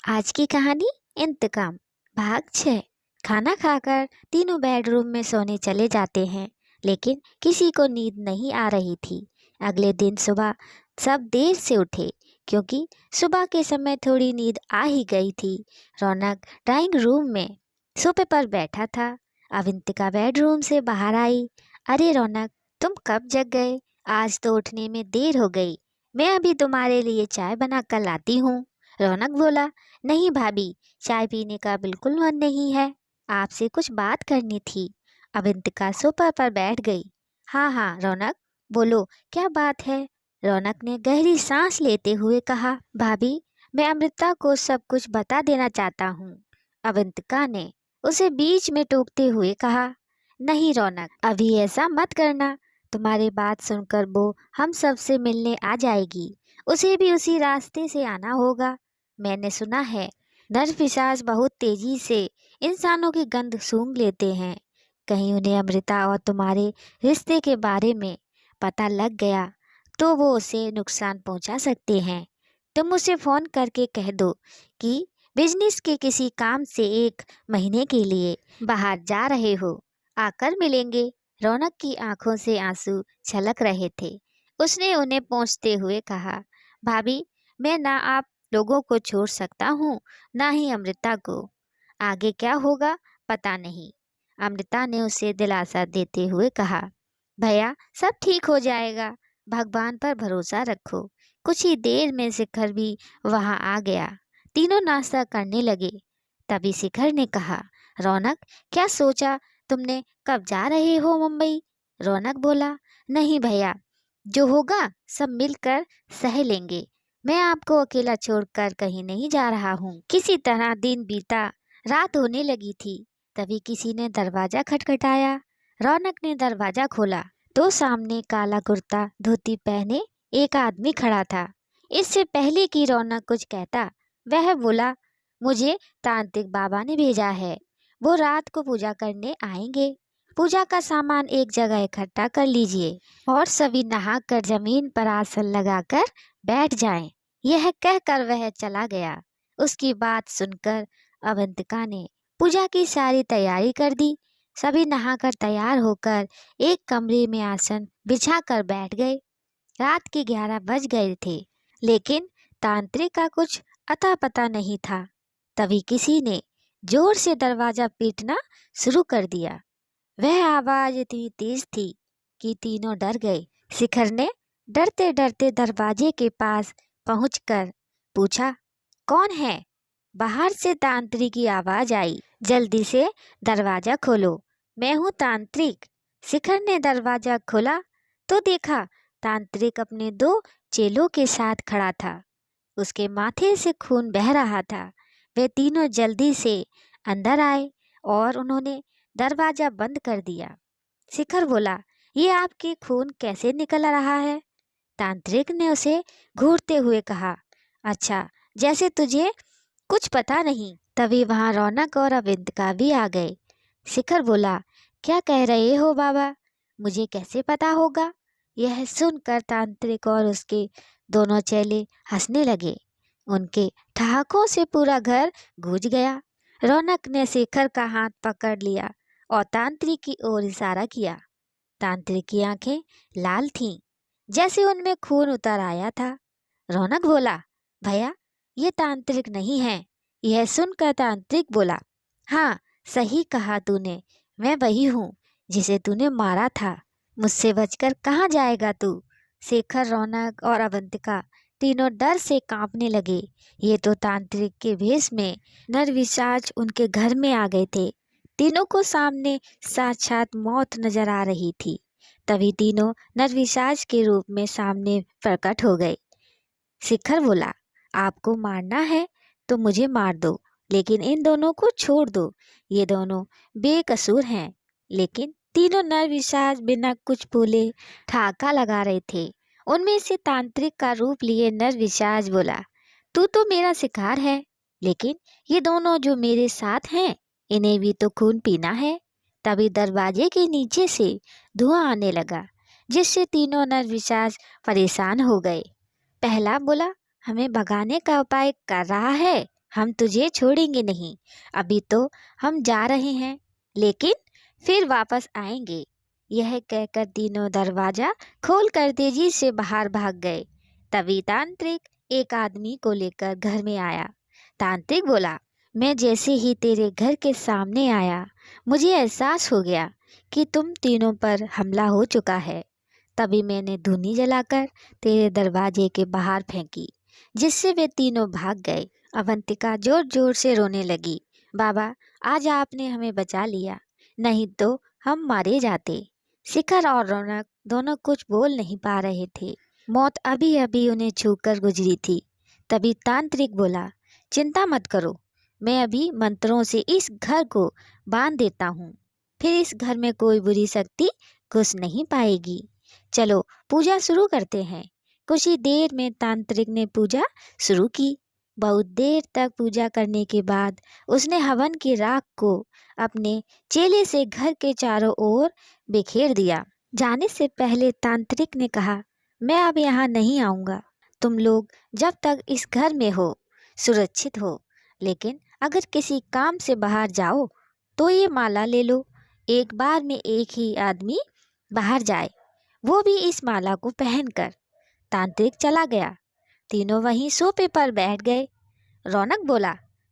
आज की कहानी इंतकाम भाग 6। खाना खाकर तीनों बेडरूम में सोने चले जाते हैं, लेकिन किसी को नींद नहीं आ रही थी। अगले दिन सुबह सब देर से उठे, क्योंकि सुबह के समय थोड़ी नींद आ ही गई थी। रौनक ड्राइंग रूम में सोफे पर बैठा था। अविंतिका बेडरूम से बाहर आई। अरे रौनक, तुम कब जग गए? आज तो उठने में देर हो गई। मैं अभी तुम्हारे लिए चाय बना कर लाती हूँ। रौनक बोला, नहीं भाभी, चाय पीने का बिल्कुल मन नहीं है। आपसे कुछ बात करनी थी। अविंतिका सोफा पर बैठ गई। हाँ हाँ रौनक, बोलो क्या बात है? रौनक ने गहरी सांस लेते हुए कहा, भाभी, मैं अमृता को सब कुछ बता देना चाहता हूँ। अविंतिका ने उसे बीच में टोकते हुए कहा, नहीं रौनक, अभी ऐसा मत करना। तुम्हारी बात सुनकर वो हम सबसे मिलने आ जाएगी। उसे भी उसी रास्ते से आना होगा। मैंने सुना है नरपिशाच बहुत तेजी से इंसानों की गंध सूंघ लेते हैं। कहीं उन्हें अमृता और तुम्हारे रिश्ते के बारे में पता लग गया तो वो उसे नुकसान पहुंचा सकते हैं। तुम उसे फोन करके कह दो कि बिजनेस के किसी काम से 1 महीने के लिए बाहर जा रहे हो, आकर मिलेंगे। रौनक की आंखों से आंसू छलक रहे थे। उसने उन्हें पहुंचते हुए कहा, भाभी, मैं ना आप लोगों को छोड़ सकता हूँ, ना ही अमृता को। आगे क्या होगा पता नहीं। अमृता ने उसे दिलासा देते हुए कहा, भैया सब ठीक हो जाएगा, भगवान पर भरोसा रखो। कुछ ही देर में शिखर भी वहां आ गया। तीनों नाश्ता करने लगे। तभी शिखर ने कहा, रौनक, क्या सोचा तुमने? कब जा रहे हो मुंबई? रौनक बोला, नहीं भैया, जो होगा सब मिलकर सह लेंगे। मैं आपको अकेला छोड़कर कहीं नहीं जा रहा हूँ। किसी तरह दिन बीता। रात होने लगी थी। तभी किसी ने दरवाजा खटखटाया। रौनक ने दरवाजा खोला तो सामने काला कुर्ता धोती पहने एक आदमी खड़ा था। इससे पहले कि रौनक कुछ कहता, वह बोला, मुझे तांत्रिक बाबा ने भेजा है। वो रात को पूजा करने आएंगे। पूजा का सामान एक जगह इकट्ठा कर लीजिए और सभी नहाकर जमीन पर आसन लगाकर बैठ जाएं। यह कहकर वह चला गया। उसकी बात सुनकर अवंतिका ने पूजा की सारी तैयारी कर दी। सभी नहाकर तैयार होकर एक कमरे में आसन बिछाकर बैठ गए। रात के 11 बज गए थे, लेकिन तांत्रिक का कुछ अता पता नहीं था। तभी किसी ने जोर से दरवाजा पीटना शुरू कर दिया। वह आवाज इतनी तेज थी कि तीनों डर गए। शिखर ने डरते डरते दरवाजे के पास पहुंचकर पूछा, कौन है? बाहर से तांत्रिक की आवाज आई, जल्दी से दरवाजा खोलो, मैं हूँ तांत्रिक। शिखर ने दरवाजा खोला तो देखा तांत्रिक अपने 2 चेलों के साथ खड़ा था। उसके माथे से खून बह रहा था। वे तीनों जल्दी से अंदर आए और उन्होंने दरवाजा बंद कर दिया। शिखर बोला, ये आपके खून कैसे निकल रहा है? तांत्रिक ने उसे घूरते हुए कहा, अच्छा, जैसे तुझे कुछ पता नहीं। तभी वहां रौनक और अविंतिका भी आ गए। शिखर बोला, क्या कह रहे हो बाबा? मुझे कैसे पता होगा? यह सुनकर तांत्रिक और उसके दोनों चेले हंसने लगे। उनके ठहाकों से पूरा घर गूंज गया। रौनक ने शिखर का हाथ पकड़ लिया और तांत्रिक की ओर इशारा किया। तांत्रिक की आंखें लाल थीं, जैसे उनमें खून उतर आया था। रौनक बोला, भैया, ये तांत्रिक नहीं है। यह सुनकर तांत्रिक बोला, हाँ, सही कहा तूने, मैं वही हूँ जिसे तूने मारा था। मुझसे बचकर कहाँ जाएगा तू? शेखर, रौनक और अवंतिका तीनों डर से कांपने लगे। ये तो तांत्रिक के भेष में नरपिशाच उनके घर में आ गए थे। तीनों को सामने साक्षात मौत नजर आ रही थी। तभी तीनों नरपिशाच के रूप में सामने प्रकट हो गए। शिखर बोला, आपको मारना है तो मुझे मार दो, लेकिन इन दोनों को छोड़ दो। ये दोनों बेकसूर हैं। लेकिन तीनों नरपिशाच बिना कुछ बोले ठहाका लगा रहे थे। उनमें से तांत्रिक का रूप लिए नरपिशाच बोला, तू तो मेरा शिकार है, लेकिन ये दोनों जो मेरे साथ हैं, इन्हें भी तो खून पीना है। तभी दरवाजे के नीचे से धुआं आने लगा, जिससे तीनों नरपिशाच परेशान हो गए। पहला बोला, हमें भगाने का उपाय कर रहा है, हम तुझे छोड़ेंगे नहीं। अभी तो हम जा रहे हैं, लेकिन फिर वापस आएंगे। यह कहकर तीनों दरवाजा खोलकर तेजी से बाहर भाग गए। तभी तांत्रिक एक आदमी को लेकर घर में आया। तांत्रिक बोला, मैं जैसे ही तेरे घर के सामने आया, मुझे एहसास हो गया कि तुम तीनों पर हमला हो चुका है। तभी मैंने धूनी जलाकर तेरे दरवाजे के बाहर फेंकी, जिससे वे तीनों भाग गए। अवंतिका जोर जोर से रोने लगी। बाबा, आज आपने हमें बचा लिया, नहीं तो हम मारे जाते। शिखर और रौनक दोनों कुछ बोल नहीं पा रहे थे। मौत अभी अभी उन्हें छूकर गुजरी थी। तभी तांत्रिक बोला, चिंता मत करो, मैं अभी मंत्रों से इस घर को बांध देता हूँ। फिर इस घर में कोई बुरी शक्ति घुस नहीं पाएगी। चलो पूजा शुरू करते हैं। कुछ ही देर में तांत्रिक ने पूजा शुरू की। बहुत देर तक पूजा करने के बाद उसने हवन की राख को अपने चेले से घर के चारों ओर बिखेर दिया। जाने से पहले तांत्रिक ने कहा, मैं अब यहाँ नहीं आऊँगा। तुम लोग जब तक इस घर में हो सुरक्षित हो, लेकिन अगर किसी काम से बाहर जाओ तो ये माला ले लो। एक बार में एक ही आदमी बाहर जाए, वो भी इस माला को पहनकर। तांत्रिक चला गया। तीनों वहीं सोफे पर बैठ गए। रौनक बोला,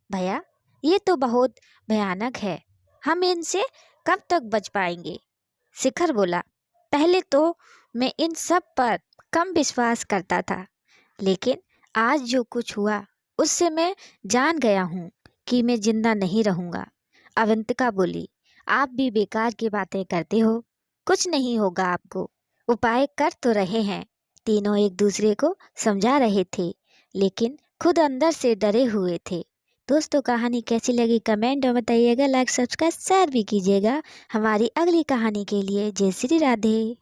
भैया ये तो बहुत भयानक है, हम इनसे कब तक बच पाएंगे। शिखर बोला, पहले तो मैं इन सब पर कम विश्वास करता था, लेकिन आज जो कुछ हुआ उससे मैं जान गया हूँ कि मैं जिंदा नहीं रहूँगा। अवंतिका बोली, आप भी बेकार की बातें करते हो, कुछ नहीं होगा आपको, उपाय कर तो रहे हैं। तीनों एक दूसरे को समझा रहे थे, लेकिन खुद अंदर से डरे हुए थे। दोस्तों, कहानी कैसी लगी कमेंट में बताइएगा। लाइक सब्सक्राइब शेयर भी कीजिएगा हमारी अगली कहानी के लिए। जय श्री राधे।